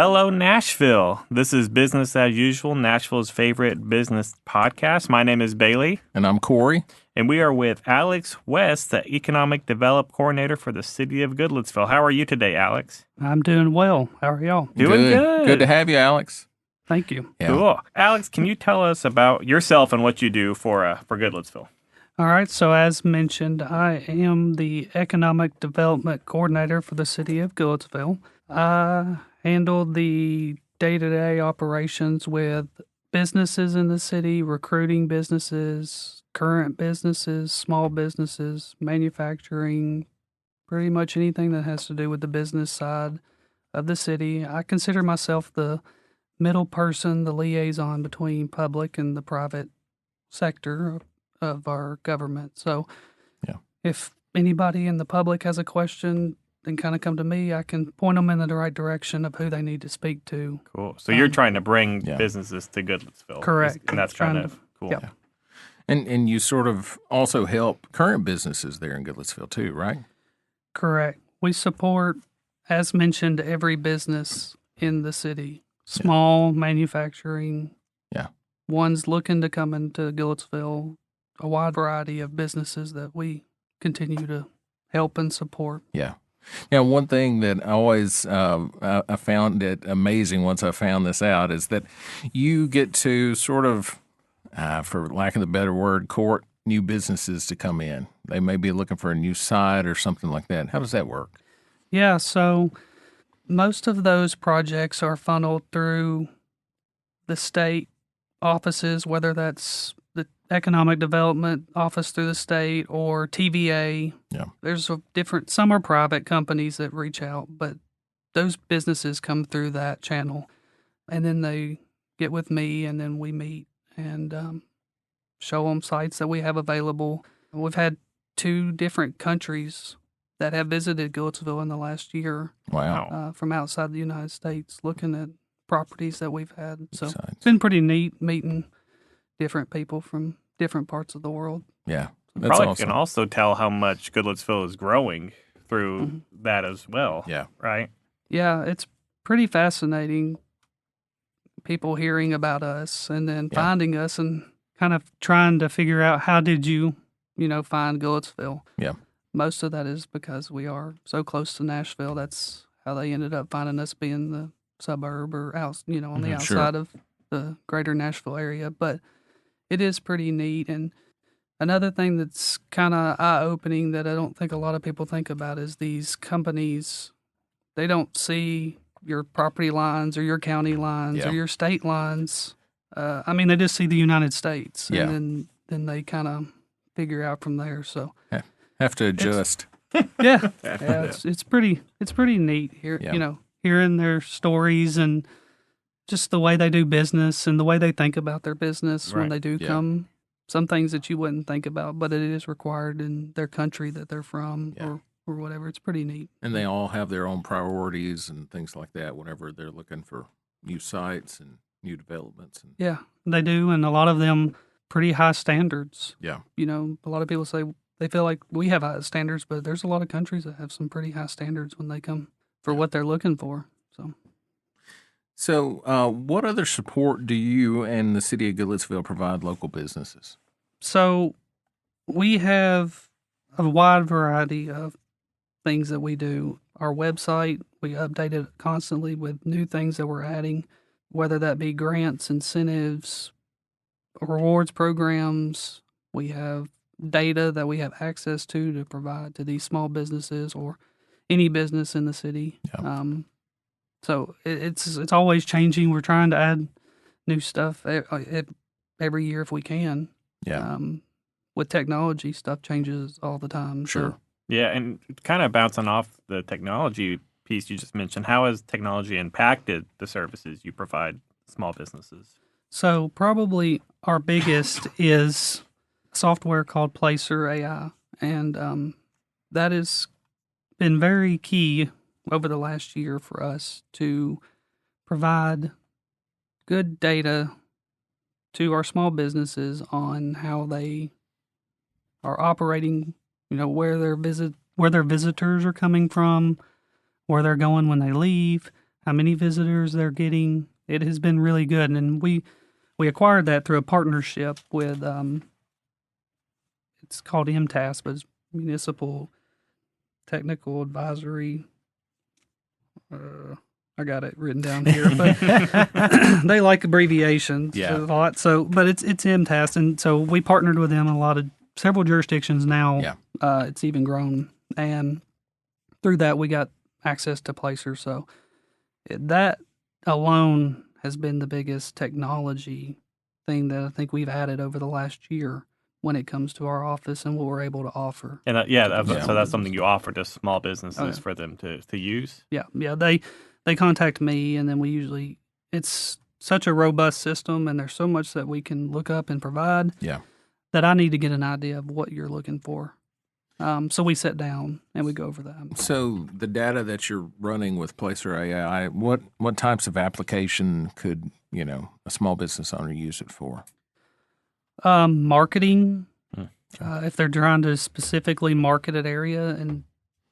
Hello, Nashville. This is Business as Usual, Nashville's favorite business podcast. My name is Bailey. And I'm Corey. And we are with Alex West, the Economic Development Coordinator for the City of Goodlettsville. How are you today, Alex? I'm doing well. How are y'all? Doing good. Good to have you, Alex. Thank you. Yeah. Cool. Alex, can you tell us about yourself and what you do for Goodlettsville? All right. So as mentioned, I am the Economic Development Coordinator for the City of Goodlettsville. I handle the day-to-day operations with businesses in the city, recruiting businesses, current businesses, small businesses, manufacturing, pretty much anything that has to do with the business side of the city. I consider myself the middle person, the liaison between public and the private sector of our government. So if anybody in the public has a question, then kind of come to me. I can point them in the right direction of who they need to speak to. Cool. So you're trying to bring businesses to Goodlettsville. Correct. And that's kind of cool. Yep. And you sort of also help current businesses there in Goodlettsville too, right? Correct. We support, as mentioned, every business in the city. Small manufacturing. Yeah. Ones looking to come into Goodlettsville. A wide variety of businesses that we continue to help and support. Yeah. Now, one thing that I always I found it amazing once I found this out is that you get to sort of, for lack of a better word, court new businesses to come in. They may be looking for a new site or something like that. How does that work? Yeah, so most of those projects are funneled through the state offices, whether that's the Economic Development Office through the state or TVA. Yeah. There's some are private companies that reach out, but those businesses come through that channel. And then they get with me and then we meet and show them sites that we have available. We've had 2 different countries that have visited Goodlettsville in the last year. Wow. From outside the United States looking at properties that we've had. So Besides. it's been pretty neat meeting different people from different parts of the world. Yeah. That's Probably awesome. can also tell how much Goodlettsville is growing through that as well. Yeah. Right? Yeah, it's pretty fascinating. People hearing about us and then finding us and kind of trying to figure out how did you find Goodlettsville. Yeah. Most of that is because we are so close to Nashville. That's how they ended up finding us, being the suburb or out, on the outside of the greater Nashville area. But it is pretty neat. And another thing that's kind of eye-opening that I don't think a lot of people think about is these companies, they don't see your property lines or your county lines or your state lines. They just see the United States. Yeah. And then they kind of figure out from there. So Have to adjust. it's pretty neat here, hearing their stories and just the way they do business and the way they think about their business when they do come. Some things that you wouldn't think about, but it is required in their country that they're from or whatever. It's pretty neat. And they all have their own priorities and things like that whenever they're looking for new sites and new developments. And Yeah, they do. And a lot of them pretty high standards. yeah. A lot of people say they feel like we have high standards, but there's a lot of countries that have some pretty high standards when they come for what they're looking for. So what other support do you and the city of Goodlettsville provide local businesses? So we have a wide variety of things that we do. Our website, we update it constantly with new things that we're adding, whether that be grants, incentives, rewards programs. We have data that we have access to provide to these small businesses or any business in the city. Yeah. So it's always changing. We're trying to add new stuff every year if we can. Yeah. With technology, stuff changes all the time. Sure. So, Yeah, and kind of bouncing off the technology piece you just mentioned, how has technology impacted the services you provide small businesses? So probably our biggest is software called Placer AI, and that has been very key over the last year for us to provide good data to our small businesses on how they are operating, where their visitors are coming from, where they're going when they leave, how many visitors they're getting. It has been really good, and we acquired that through a partnership with it's called MTAS, but it's Municipal Technical Advisory. I got it written down here, but they like abbreviations a lot. So, but it's MTAS, and so we partnered with them in several jurisdictions now. Yeah. It's even grown, and through that we got access to Placer. So that alone has been the biggest technology thing that I think we've added over the last year when it comes to our office and what we're able to offer. And so that's something you offer to small businesses for them to use? Yeah. They contact me, and then it's such a robust system, and there's so much that we can look up and provide that I need to get an idea of what you're looking for. So we sit down and we go over that. So the data that you're running with Placer AI, what types of application could a small business owner use it for? Marketing. If they're trying to specifically market an area, and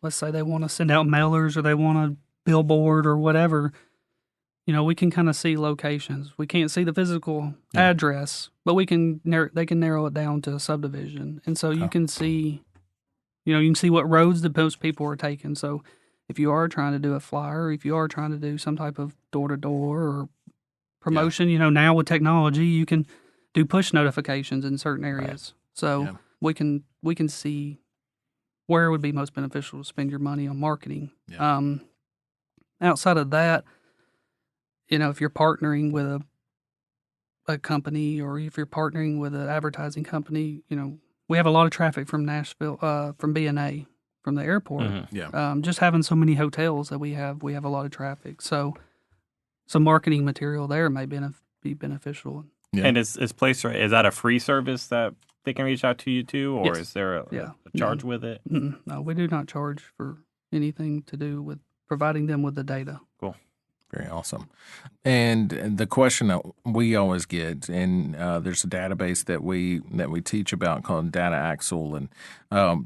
let's say they want to send out mailers or they want a billboard or whatever, we can kind of see locations. We can't see the physical address, but they can narrow it down to a subdivision, and so you can see. You can see what roads the most people are taking. So if you are trying to do a flyer, if you are trying to do some type of door-to-door or promotion, now with technology, you can do push notifications in certain areas. Right. So we can see where it would be most beneficial to spend your money on marketing. Yeah. Outside of that, if you're partnering with a company, or if you're partnering with an advertising company, we have a lot of traffic from Nashville, from B&A, from the airport. Mm-hmm. Yeah. Just having so many hotels that we have a lot of traffic. So some marketing material there may be beneficial. Yeah. And is Placer, is that a free service that they can reach out to you to, or is there a charge with it? No, we do not charge for anything to do with providing them with the data. Cool. Very awesome. And the question that we always get, and there's a database that we teach about called Data Axle, and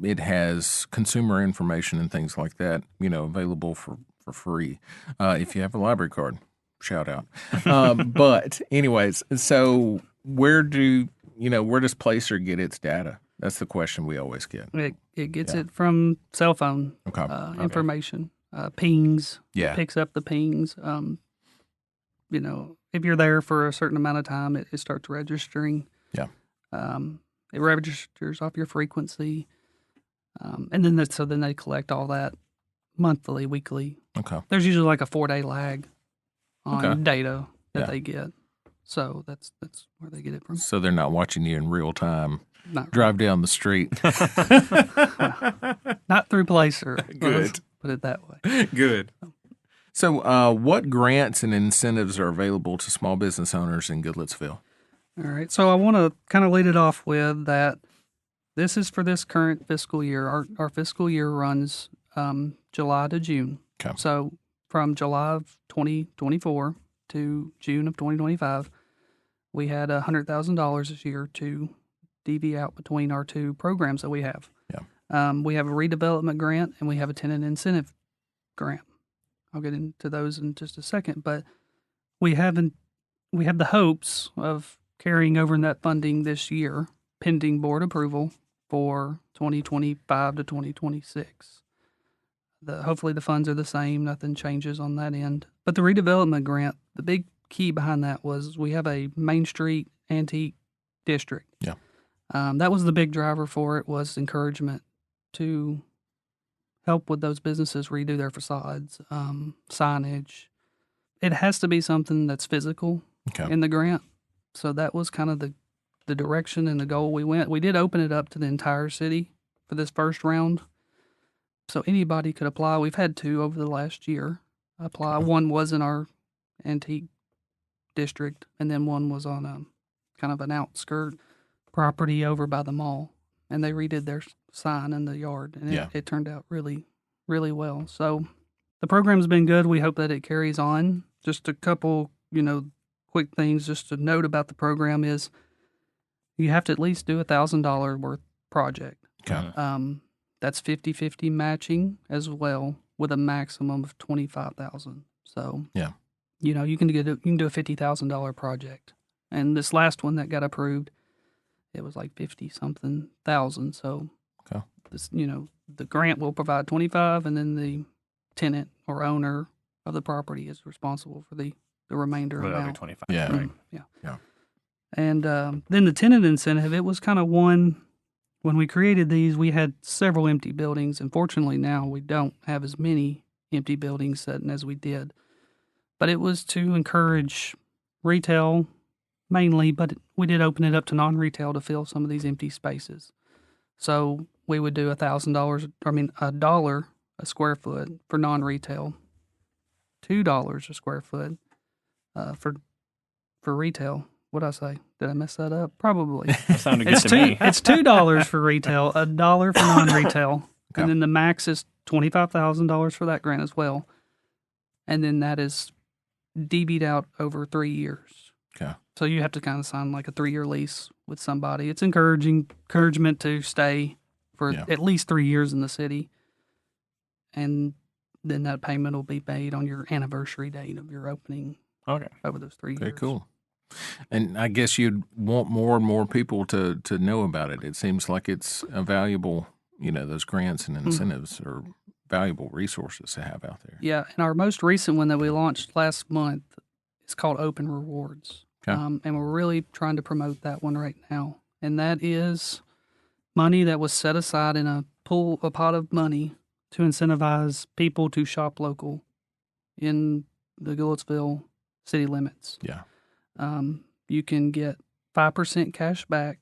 it has consumer information and things like that, available for free if you have a library card. Shout out. But anyways, so where does Placer get its data? That's the question we always get. It gets it from cell phone information. Pings. Yeah. Picks up the pings. If you're there for a certain amount of time, it starts registering. Yeah. It registers off your frequency. And then then they collect all that monthly, weekly. Okay. There's usually like a 4-day lag on data that they get. So that's where they get it from. So they're not watching you in real time. Drive down the street. Not through Placer. Good. Put it that way. Good. So what grants and incentives are available to small business owners in Goodlettsville? All right. So I want to kind of lead it off with that this is for this current fiscal year. Our fiscal year runs July to June. Okay. So from July of 2024 to June of 2025, we had $100,000 this year to divvy out between our two programs that we have. Yeah. We have a redevelopment grant and we have a tenant incentive grant. I'll get into those in just a second, but we have the hopes of carrying over that funding this year, pending board approval for 2025 to 2026. Hopefully the funds are the same, nothing changes on that end. But the redevelopment grant, the big key behind that was we have a Main Street antique district. Yeah. That was the big driver for it, was encouragement to help with those businesses redo their facades, signage. It has to be something that's physical in the grant. So that was kind of the direction and the goal we went. We did open it up to the entire city for this first round. So anybody could apply. We've had 2 over the last year apply. One was in our antique district, and then one was on kind of an outskirt property over by the mall. And they redid their sign in the yard, and it turned out really, really well. So the program's been good. We hope that it carries on. Just a couple, quick things just to note about the program is you have to at least do $1,000 worth project. Okay. That's 50-50 matching as well, with a maximum of $25,000. So Yeah. you can do a $50,000 project, and this last one that got approved, it was like 50 something thousand. So Okay. this, the grant will provide 25, and then the tenant or owner of the property is responsible for the remainder For the other amount. 25. Yeah. Right. Yeah. And then the tenant incentive, it was kind of one, when we created these, we had several empty buildings. Unfortunately, now we don't have as many empty buildings sitting as we did. But it was to encourage retail mainly, but we did open it up to non-retail to fill some of these empty spaces. So we would do $1,000 a square foot for non-retail, $2 a square foot for retail. What'd I say? Did I mess that up? Probably. That sounded good to me. It's $2 for retail, $1 for non-retail, Okay. and then the max is $25,000 for that grant as well, and then that is DV'd out over 3 years. Okay. So you have to kind of sign like a 3-year lease with somebody. It's encouragement to stay for Yeah. at least 3 years in the city, and then that payment will be made on your anniversary date of your opening Okay. over those 3 Very years. cool. And I guess you'd want more and more people to know about it. It seems like it's a valuable, those grants and incentives are valuable resources to have out there. Yeah, and our most recent one that we launched last month is called Open Rewards. Okay. And we're really trying to promote that one right now. And that is money that was set aside in a pot of money to incentivize people to shop local in the Goodlettsville city limits. Yeah. You can get 5% cash back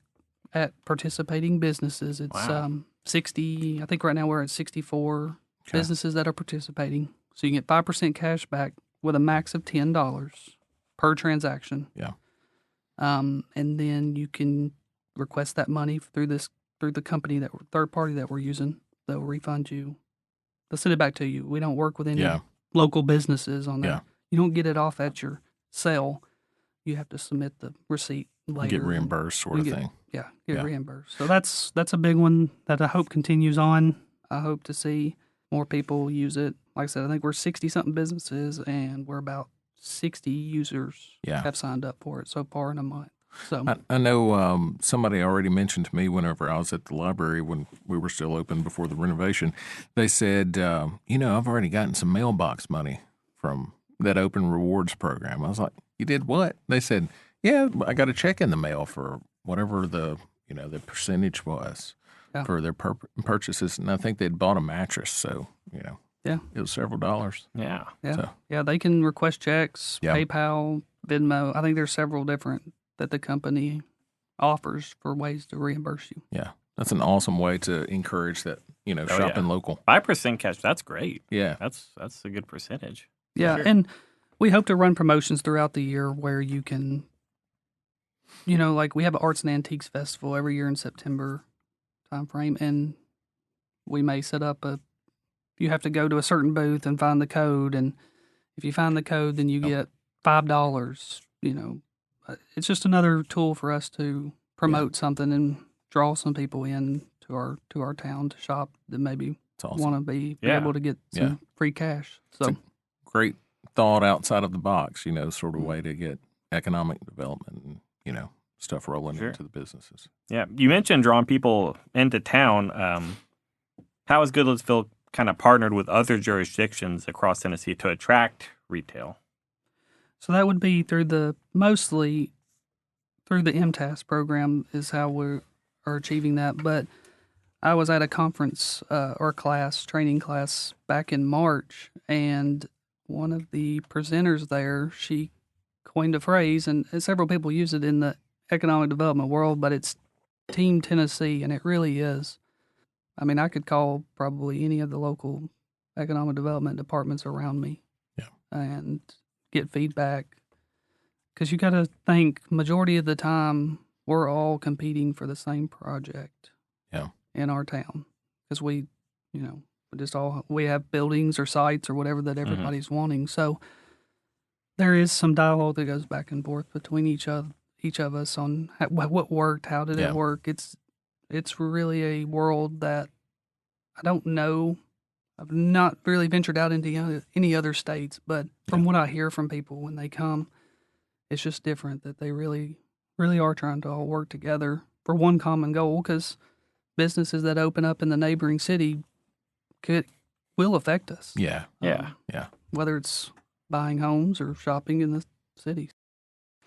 at participating businesses. It's Wow. 60, I think right now we're at 64 Okay. businesses that are participating. So you can get 5% cash back with a max of $10 per transaction. Yeah. And then you can request that money through the company third party that we're using. They'll refund you. They'll send it back to you. We don't work with any Yeah. local businesses on that. Yeah. You don't get it off at your sale. You have to submit the receipt later. Get reimbursed sort of get- thing. Get Yeah. reimbursed. So that's a big one that I hope continues on. I hope to see more people use it. Like I said, I think we're 60-something businesses, and we're about 60 users Yeah. have signed up for it so far in a month. So I know somebody already mentioned to me whenever I was at the library when we were still open before the renovation. They said, I've already gotten some mailbox money from that Open Rewards program. I was like, you did what? They said, yeah, I got a check in the mail for whatever the percentage was Yeah. for their purchases, and I think they'd bought a mattress, so Yeah. it was several dollars. Yeah. yeah, So- yeah, they can request checks, Yeah. PayPal, Venmo. I think there's several different that the company offers for ways to reimburse you. Yeah, that's an awesome way to encourage that shopping local. 5% cash. That's great. Yeah, That's a good percentage. Yeah, Sure. and we hope to run promotions throughout the year where you can, like we have an Arts and Antiques Festival every year in September timeframe, and we may set up you have to go to a certain booth and find the code, and if you find the code, then you get $5. It's just another tool for us to promote something and draw some people in to our town to shop that maybe it's awesome. want to be Yeah. able to get some free cash. So. Great thought outside of the box, sort of way to get economic development and, stuff rolling Sure. into the businesses. Yeah. You mentioned drawing people into town. How has Goodlettsville kind of partnered with other jurisdictions across Tennessee to attract retail? So that would be mostly through the MTAS program is how we are achieving that. But I was at a conference or training class back in March, and one of the presenters there, she coined a phrase, and several people use it in the economic development world, but it's Team Tennessee, and it really is. I mean, I could call probably any of the local economic development departments around me and get feedback. Because you got to think, majority of the time, we're all competing for the same project in our town. Because we have buildings or sites or whatever that everybody's wanting. So there is some dialogue that goes back and forth between each of us on what worked, how did it work. It's really a world that I don't know I've not really ventured out into any other states, but from what I hear from people when they come, it's just different that they really, really are trying to all work together for one common goal, because businesses that open up in the neighboring city will affect us. Yeah. Yeah. Whether it's buying homes or shopping in the city.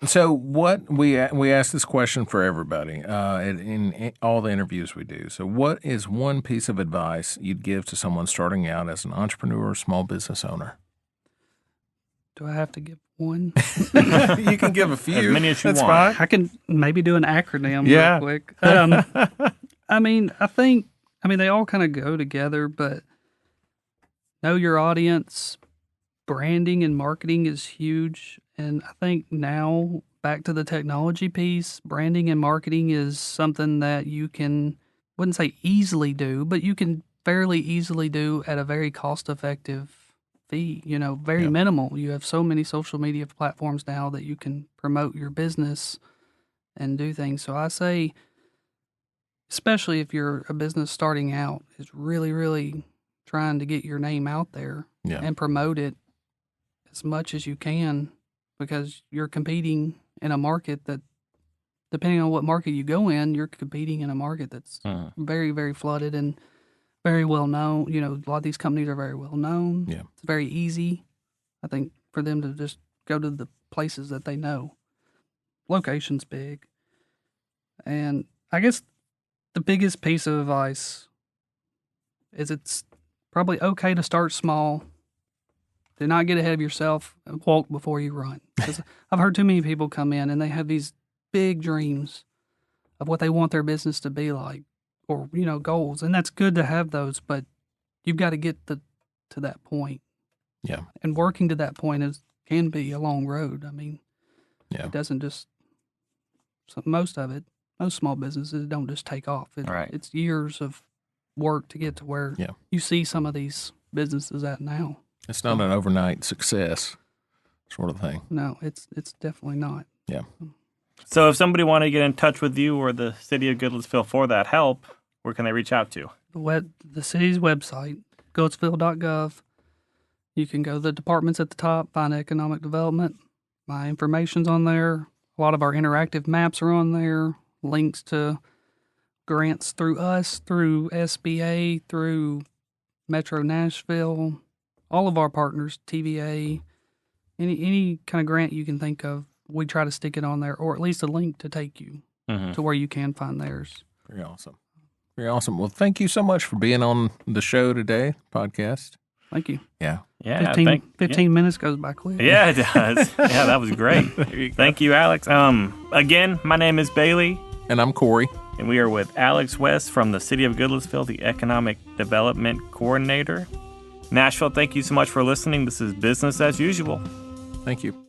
So what we ask this question for everybody in all the interviews we do. So what is one piece of advice you'd give to someone starting out as an entrepreneur or small business owner? Do I have to give one? You can give a few. As many as you That's want. fine. I can maybe do an acronym Yeah. real quick. I mean, they all kind of go together, but know your audience. Branding and marketing is huge. And I think now, back to the technology piece, branding and marketing is something that you can, wouldn't say easily do, but you can fairly easily do at a very cost-effective fee, very minimal. You have so many social media platforms now that you can promote your business and do things. So I say, especially if you're a business starting out, is really, really trying to get your name out there and promote it as much as you can, because you're competing in a market that, depending on what market you go in, you're competing in a market that's very, very flooded and very well known. A lot of these companies are very well known. Yeah. It's very easy, I think, for them to just go to the places that they know. Location's big. And I guess the biggest piece of advice is it's probably okay to start small. Do not get ahead of yourself and walk before you run. 'Cause I've heard too many people come in and they have these big dreams of what they want their business to be like, or, goals. And that's good to have those, but you've got to get to that point. Yeah. And working to that point can be a long road. I mean, it doesn't just, most small businesses don't just take off. Right. It's years of work to get to where you see some of these businesses at now. It's not an overnight success sort of thing. No, it's definitely not. Yeah. So if somebody wanted to get in touch with you or the city of Goodlettsville for that help, where can they reach out to? The city's website, goatsville.gov. You can go to the departments at the top, find economic development. My information's on there. A lot of our interactive maps are on there. Links to grants through us, through SBA, through Metro Nashville, all of our partners, TVA, any kind of grant you can think of, we try to stick it on there, or at least a link to take you to where you can find theirs. Very awesome. Very awesome. Well, thank you so much for being on the show today, podcast. Thank you. Yeah. Yeah. 15 minutes goes by quick. Yeah, it does. Yeah, that was great. Thank you, Alex. Again, my name is Bailey. And I'm Corey. And we are with Alex West from the City of Goodlettsville, the Economic Development Coordinator. Nashville, thank you so much for listening. This is Business as Usual. Thank you.